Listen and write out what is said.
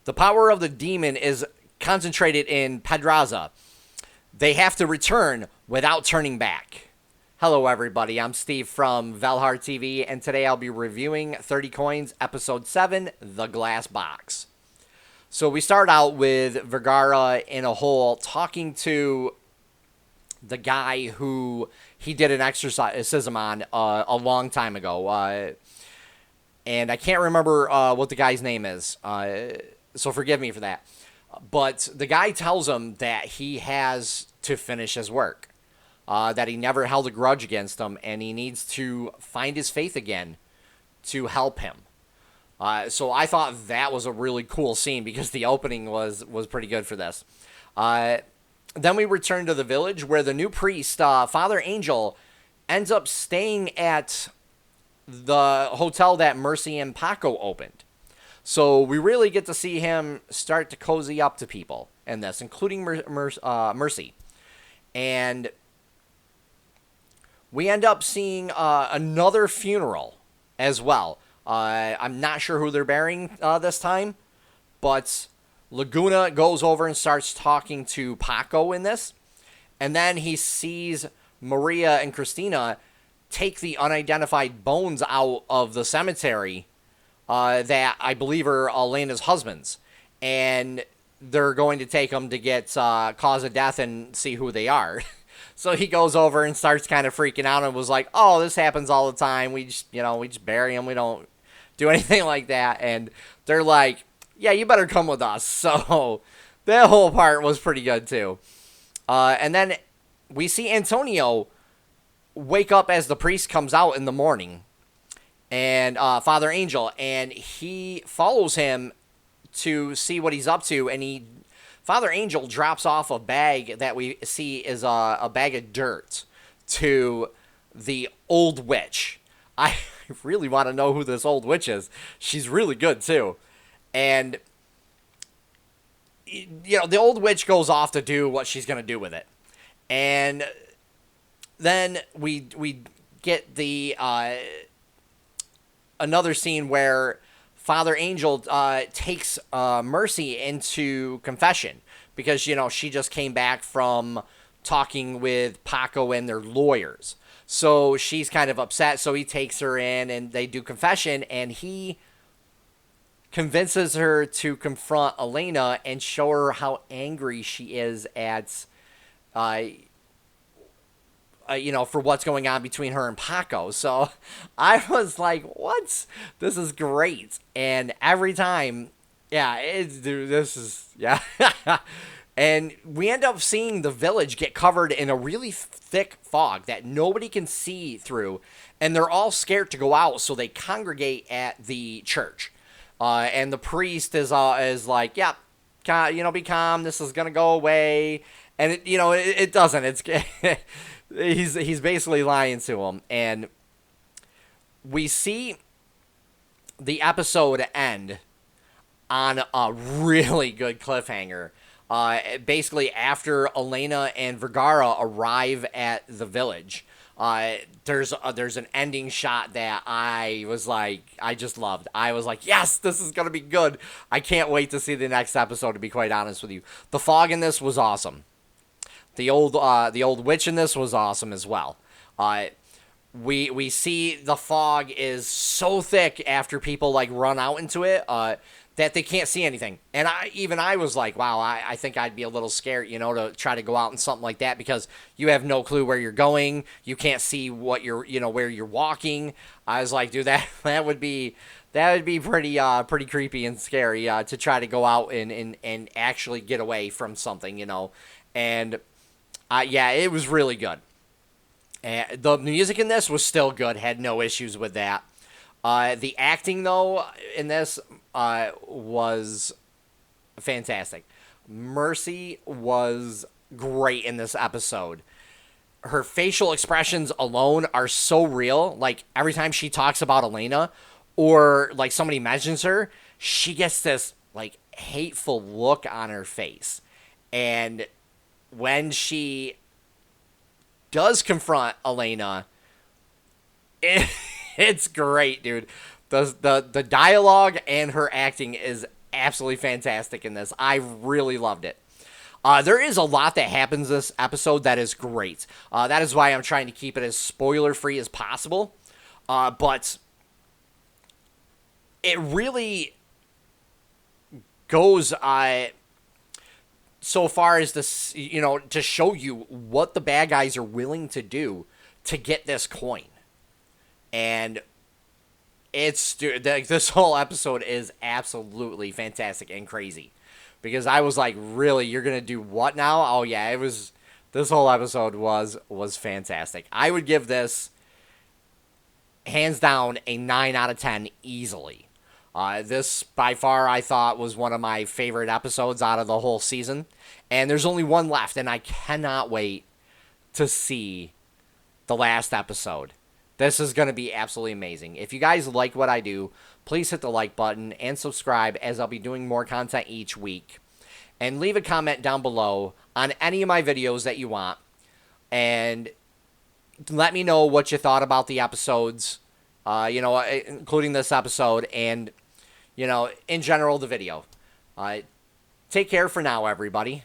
The power of the demon is concentrated in Pedraza. They have to return without turning back. Hello, everybody. I'm Steve from VALHARTV, and today I'll be reviewing 30 Coins, Episode 7, The Glass Box. So we start out with Vergara in a hole talking to the guy who he did an exorcism on a long time ago. And I can't remember what the guy's name is, so forgive me for that. But the guy tells him that he has to finish his work, that he never held a grudge against him, and he needs to find his faith again to help him. So I thought that was a really cool scene because the opening was pretty good for this. Then we return to the village where the new priest, Father Angel, ends up staying at the hotel that Mercy and Paco opened. So we really get to see him start to cozy up to people in this, including Mercy. And we end up seeing another funeral as well. I'm not sure who they're burying this time, but Laguna goes over and starts talking to Paco in this. And then he sees Maria and Christina take the unidentified bones out of the cemetery that I believe are Elena's husbands. And they're going to take them to get cause of death and see who they are. So he goes over and starts kind of freaking out and was like, oh, this happens all the time. We just bury them. We don't do anything like that. And they're like, yeah, you better come with us. So that whole part was pretty good too. And then we see Antonio wake up as the priest comes out in the morning. And Father Angel, and he follows him to see what he's up to, and Father Angel drops off a bag that we see is a bag of dirt to the old witch. I really want to know who this old witch is. She's really good too. And the old witch goes off to do what she's going to do with it. And then we get the another scene where Father Angel takes Mercy into confession because, she just came back from talking with Paco and their lawyers. So she's kind of upset. So he takes her in and they do confession, and he convinces her to confront Elena and show her how angry she is at for what's going on between her and Paco. So I was like, what? This is great. And every time, this is. And we end up seeing the village get covered in a really thick fog that nobody can see through. And they're all scared to go out, so they congregate at the church. And the priest is like, yeah, be calm. This is going to go away. And, it doesn't. It's... He's basically lying to him, and we see the episode end on a really good cliffhanger. Basically, after Elena and Vergara arrive at the village, there's an ending shot that I just loved. I was like, yes, this is gonna be good. I can't wait to see the next episode, to be quite honest with you. The fog in this was awesome. The old witch in this was awesome as well. We see the fog is so thick after people run out into it that they can't see anything. And I was like, wow, I think I'd be a little scared, to try to go out in something like that because you have no clue where you're going. You can't see what where you're walking. I was like, dude, that would be pretty creepy and scary to try to go out and actually get away from something, And it was really good. The music in this was still good. Had no issues with that. The acting, though, in this was fantastic. Mercy was great in this episode. Her facial expressions alone are so real. Like, every time she talks about Elena or, somebody mentions her, she gets this, hateful look on her face. And when she does confront Elena, it's great, dude. The dialogue and her acting is absolutely fantastic in this. I really loved it. There is a lot that happens this episode that is great. That is why I'm trying to keep it as spoiler-free as possible. But it really goes so far as this, to show you what the bad guys are willing to do to get this coin. And this whole episode is absolutely fantastic and crazy. Because I was like, really, you're going to do what now? Oh, yeah, this whole episode was fantastic. I would give this, hands down, a 9 out of 10 easily. This, by far, I thought was one of my favorite episodes out of the whole season. And there's only one left, and I cannot wait to see the last episode. This is going to be absolutely amazing. If you guys like what I do, please hit the like button and subscribe, as I'll be doing more content each week. And leave a comment down below on any of my videos that you want. And let me know what you thought about the episodes, including this episode, and, in general, the video. Take care for now, everybody.